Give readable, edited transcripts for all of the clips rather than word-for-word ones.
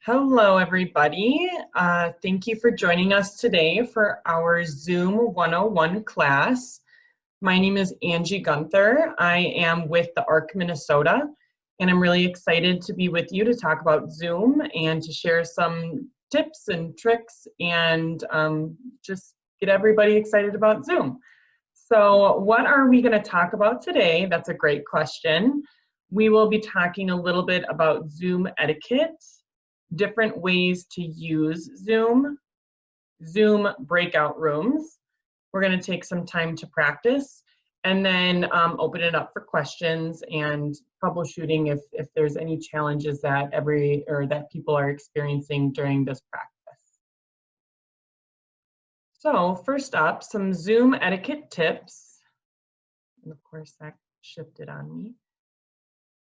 Hello, everybody. Thank you for joining us today for our Zoom 101 class. My name is Angie Gunther. I am with the ARC Minnesota, and I'm really excited to be with you to talk about Zoom and to share some tips and tricks and just get everybody excited about Zoom. So what are we going to talk about today? That's a great question. We will be talking a little bit about Zoom etiquette, different ways to use Zoom, Zoom breakout rooms. We're going to take some time to practice and then open it up for questions and troubleshooting if there's any challenges that that people are experiencing during this practice. So first up, some Zoom etiquette tips. And of course that shifted on me.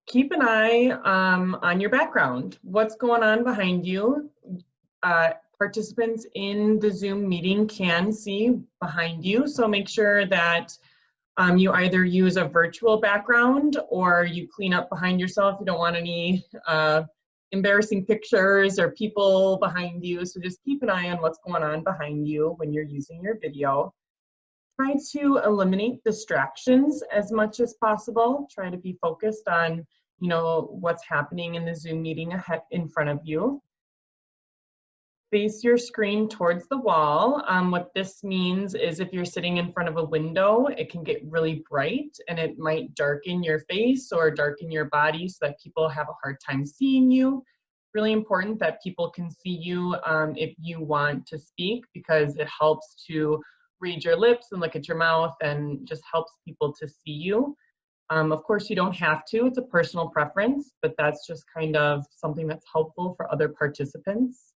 Keep an eye on your background. What's going on behind you? Participants in the Zoom meeting can see behind you, so make sure that you either use a virtual background or you clean up behind yourself. You don't want any embarrassing pictures or people behind you, so just keep an eye on what's going on behind you when you're using your video. Try to eliminate distractions as much as possible. Try to be focused on, what's happening in the Zoom meeting ahead in front of you. Face your screen towards the wall. What this means is if you're sitting in front of a window, it can get really bright and it might darken your face or darken your body so that people have a hard time seeing you. Really important that people can see you if you want to speak, because it helps to read your lips and look at your mouth and just helps people to see you. Of course, you don't have to, it's a personal preference, but that's just kind of something that's helpful for other participants.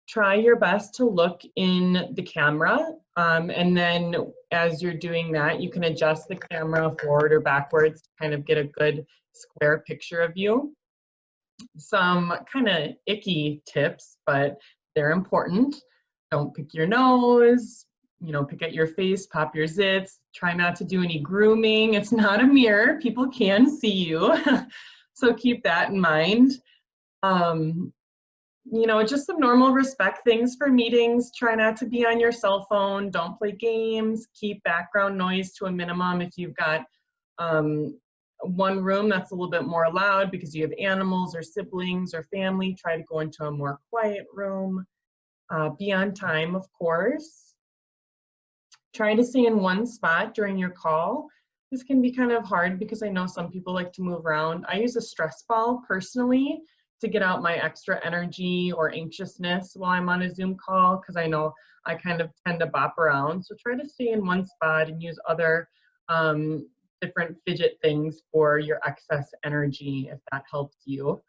Try your best to look in the camera, and then as you're doing that, you can adjust the camera forward or backwards to kind of get a good square picture of you. Some kind of icky tips, but they're important. Don't pick your nose, pick at your face, pop your zits. Try not to do any grooming. It's not a mirror. People can see you. So keep that in mind. Just some normal respect things for meetings. Try not to be on your cell phone. Don't play games. Keep background noise to a minimum. If you've got one room that's a little bit more loud because you have animals or siblings or family, try to go into a more quiet room. Be on time, of course. Try to stay in one spot during your call. This can be kind of hard because I know some people like to move around. I use a stress ball personally to get out my extra energy or anxiousness while I'm on a Zoom call, because I know I kind of tend to bop around. So try to stay in one spot and use other different fidget things for your excess energy if that helps you.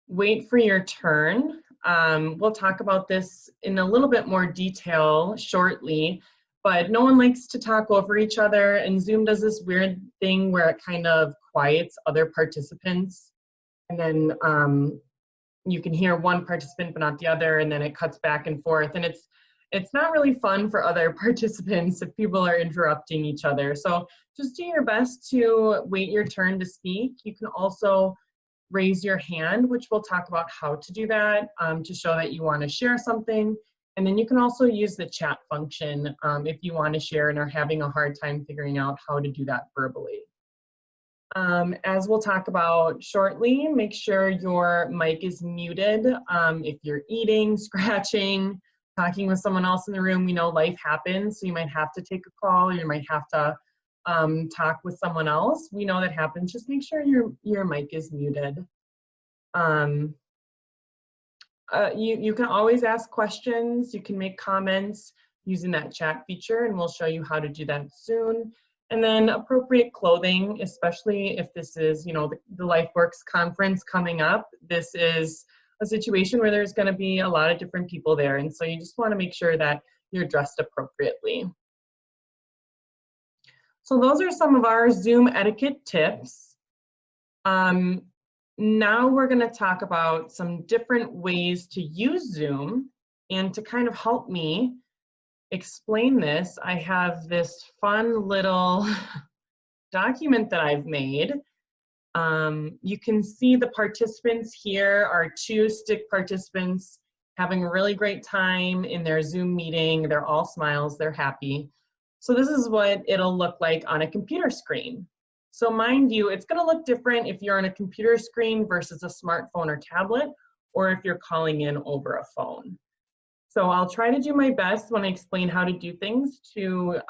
Wait for your turn. We'll talk about this in a little bit more detail shortly, but no one likes to talk over each other, and Zoom does this weird thing where it kind of quiets other participants, and then you can hear one participant but not the other, and then it cuts back and forth, and it's not really fun for other participants if people are interrupting each other. So just do your best to wait your turn to speak. You can also raise your hand, which we'll talk about how to do that, to show that you want to share something. And then you can also use the chat function if you want to share and are having a hard time figuring out how to do that verbally. As we'll talk about shortly, make sure your mic is muted. If you're eating, scratching, talking with someone else in the room, we know life happens, so you might have to take a call, or you might have to talk with someone else. We know that happens. Just make sure your mic is muted. You can always ask questions. You can make comments using that chat feature, and we'll show you how to do that soon. And then appropriate clothing, especially if this is, the LifeWorks conference coming up. This is a situation where there's going to be a lot of different people there, and so you just want to make sure that you're dressed appropriately. So those are some of our Zoom etiquette tips. Now we're going to talk about some different ways to use Zoom, and to kind of help me explain this, I have this fun little document that I've made. You can see the participants here are 2 stick participants having a really great time in their Zoom meeting. They're all smiles, they're happy. So this is what it'll look like on a computer screen. So mind you, it's gonna look different if you're on a computer screen versus a smartphone or tablet, or if you're calling in over a phone. So I'll try to do my best when I explain how to do things to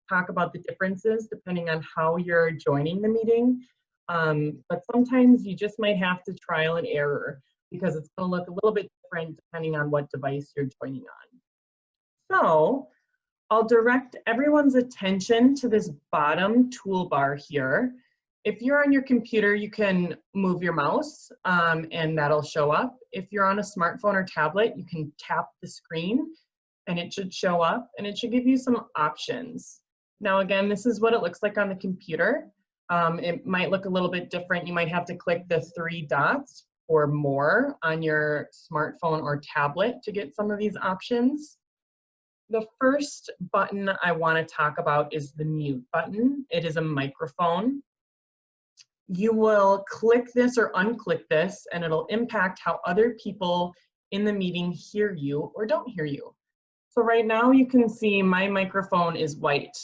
talk about the differences depending on how you're joining the meeting. But sometimes you just might have to trial and error because it's going to look a little bit different depending on what device you're joining on. So I'll direct everyone's attention to this bottom toolbar here. If you're on your computer, you can move your mouse and that'll show up. If you're on a smartphone or tablet, you can tap the screen and it should show up and it should give you some options. Now again, this is what it looks like on the computer. It might look a little bit different. You might have to click the 3 dots or more on your smartphone or tablet to get some of these options. The first button I want to talk about is the mute button. It is a microphone. You will click this or unclick this and it'll impact how other people in the meeting hear you or don't hear you. So right now you can see my microphone is white.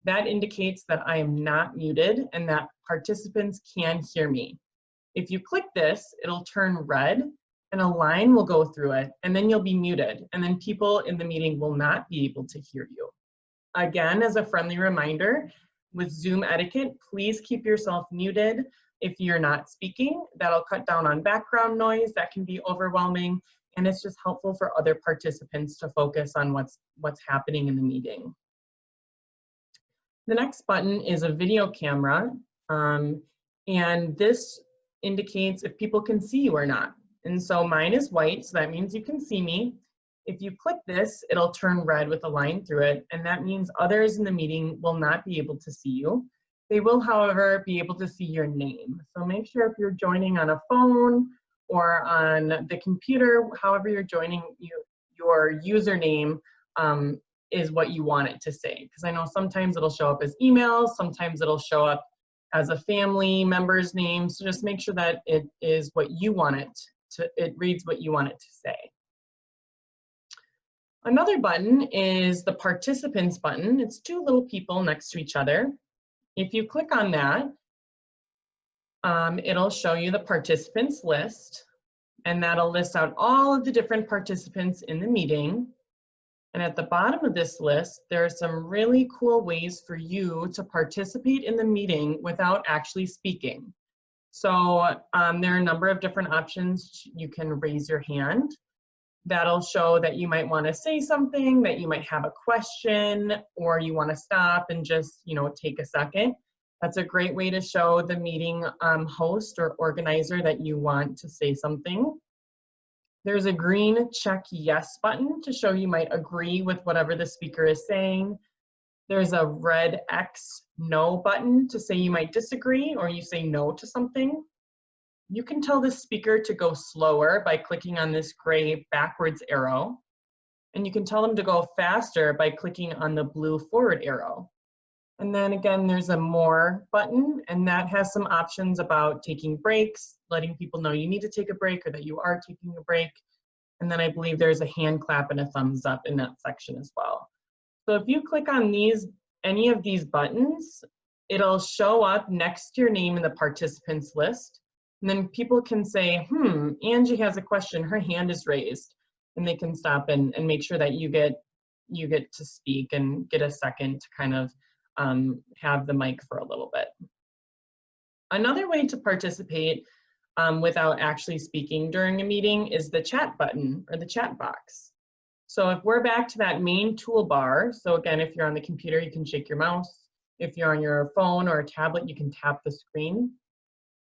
That indicates that I am not muted and that participants can hear me. If you click this, it'll turn red and a line will go through it and then you'll be muted and then people in the meeting will not be able to hear you. Again, as a friendly reminder, with Zoom etiquette, please keep yourself muted if you're not speaking. That'll cut down on background noise that can be overwhelming, and it's just helpful for other participants to focus on what's happening in the meeting. The next button is a video camera, and this indicates if people can see you or not. And so mine is white, so that means you can see me. If you click this, it'll turn red with a line through it, and that means others in the meeting will not be able to see you. They will, however, be able to see your name. So make sure if you're joining on a phone or on the computer, however you're joining, your username is what you want it to say. Because I know sometimes it'll show up as email, sometimes it'll show up as a family member's name. So just make sure that it is what you want it to, it reads what you want it to say. Another button is the participants button. It's 2 little people next to each other. If you click on that, it'll show you the participants list, and that'll list out all of the different participants in the meeting. And at the bottom of this list, there are some really cool ways for you to participate in the meeting without actually speaking. So there are a number of different options. You can raise your hand. That'll show that you might want to say something, that you might have a question, or you want to stop and just, take a second. That's a great way to show the meeting host or organizer that you want to say something. There's a green check yes button to show you might agree with whatever the speaker is saying. There's a red X no button to say you might disagree or you say no to something. You can tell the speaker to go slower by clicking on this gray backwards arrow. And you can tell them to go faster by clicking on the blue forward arrow. And then again, there's a more button, and that has some options about taking breaks, letting people know you need to take a break or that you are taking a break. And then I believe there's a hand clap and a thumbs up in that section as well. So if you click on any of these buttons, it'll show up next to your name in the participants list. And then people can say, Angie has a question, her hand is raised. And they can stop and make sure that you get to speak and get a second to kind of have the mic for a little bit. Another way to participate without actually speaking during a meeting is the chat button or the chat box. So if we're back to that main toolbar, so again, if you're on the computer, you can shake your mouse. If you're on your phone or a tablet, you can tap the screen.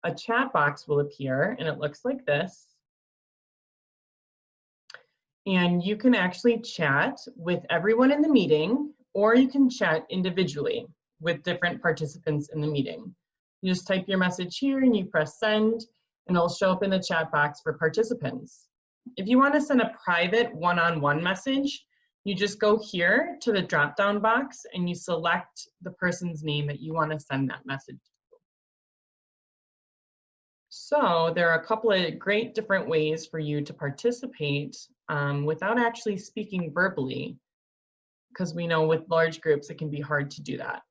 A chat box will appear and it looks like this. And you can actually chat with everyone in the meeting, or you can chat individually with different participants in the meeting. You just type your message here and you press send, and it'll show up in the chat box for participants. If you want to send a private one-on-one message, you just go here to the drop-down box and you select the person's name that you want to send that message to. So there are a couple of great different ways for you to participate without actually speaking verbally, because we know with large groups it can be hard to do that.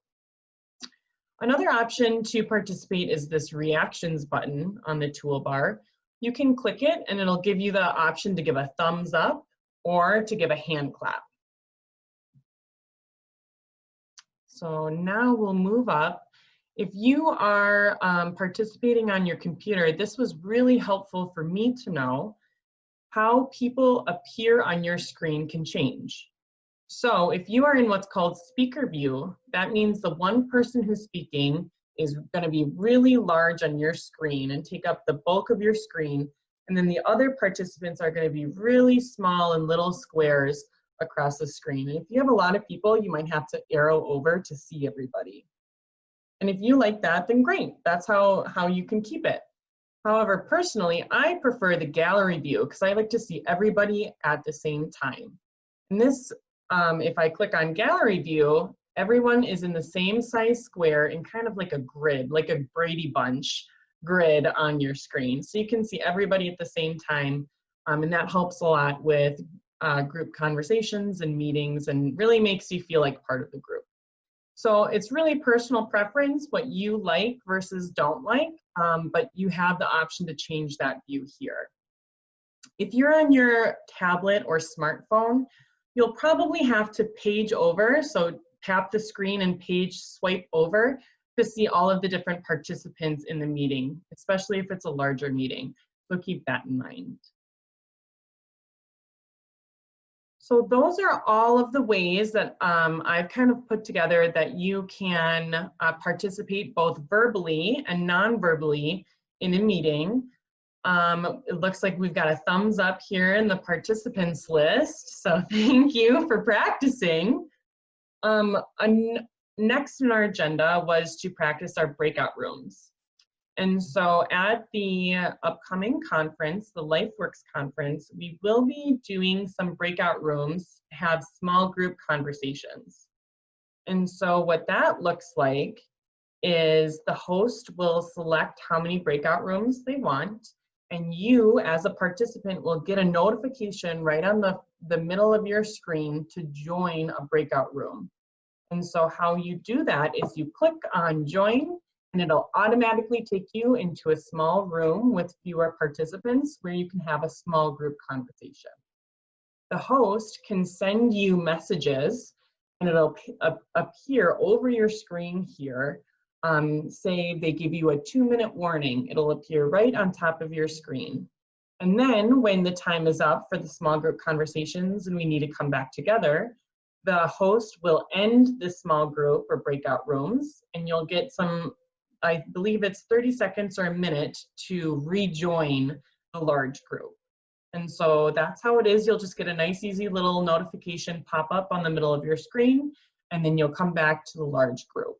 Another option to participate is this reactions button on the toolbar. You can click it and it'll give you the option to give a thumbs up or to give a hand clap. So now we'll move up. If you are participating on your computer, this was really helpful for me to know how people appear on your screen can change. So if you are in what's called speaker view, that means the one person who's speaking is going to be really large on your screen and take up the bulk of your screen. And then the other participants are going to be really small and little squares across the screen. And if you have a lot of people, you might have to arrow over to see everybody. And if you like that, then great. That's how you can keep it. However, personally, I prefer the gallery view because I like to see everybody at the same time. And this, if I click on gallery view, everyone is in the same size square in kind of like a grid, like a Brady Bunch grid on your screen. So you can see everybody at the same time. And that helps a lot with group conversations and meetings and really makes you feel like part of the group. So it's really personal preference, what you like versus don't like, but you have the option to change that view here. If you're on your tablet or smartphone, you'll probably have to page over, so tap the screen and page swipe over to see all of the different participants in the meeting, especially if it's a larger meeting. So keep that in mind. So those are all of the ways that I've kind of put together that you can participate both verbally and non-verbally in a meeting. It looks like we've got a thumbs up here in the participants list, so thank you for practicing. Next in our agenda was to practice our breakout rooms. And so at the upcoming conference, the LifeWorks conference, we will be doing some breakout rooms, have small group conversations. And so what that looks like is the host will select how many breakout rooms they want, and you as a participant will get a notification right on the middle of your screen to join a breakout room. And so how you do that is you click on join, and it'll automatically take you into a small room with fewer participants where you can have a small group conversation. The host can send you messages and it'll appear over your screen here. Say they give you a 2-minute warning, it'll appear right on top of your screen. And then when the time is up for the small group conversations and we need to come back together, the host will end the small group or breakout rooms, and you'll get some, I believe it's 30 seconds or a minute to rejoin the large group. And so that's how it is. You'll just get a nice, easy little notification pop up on the middle of your screen, and then you'll come back to the large group.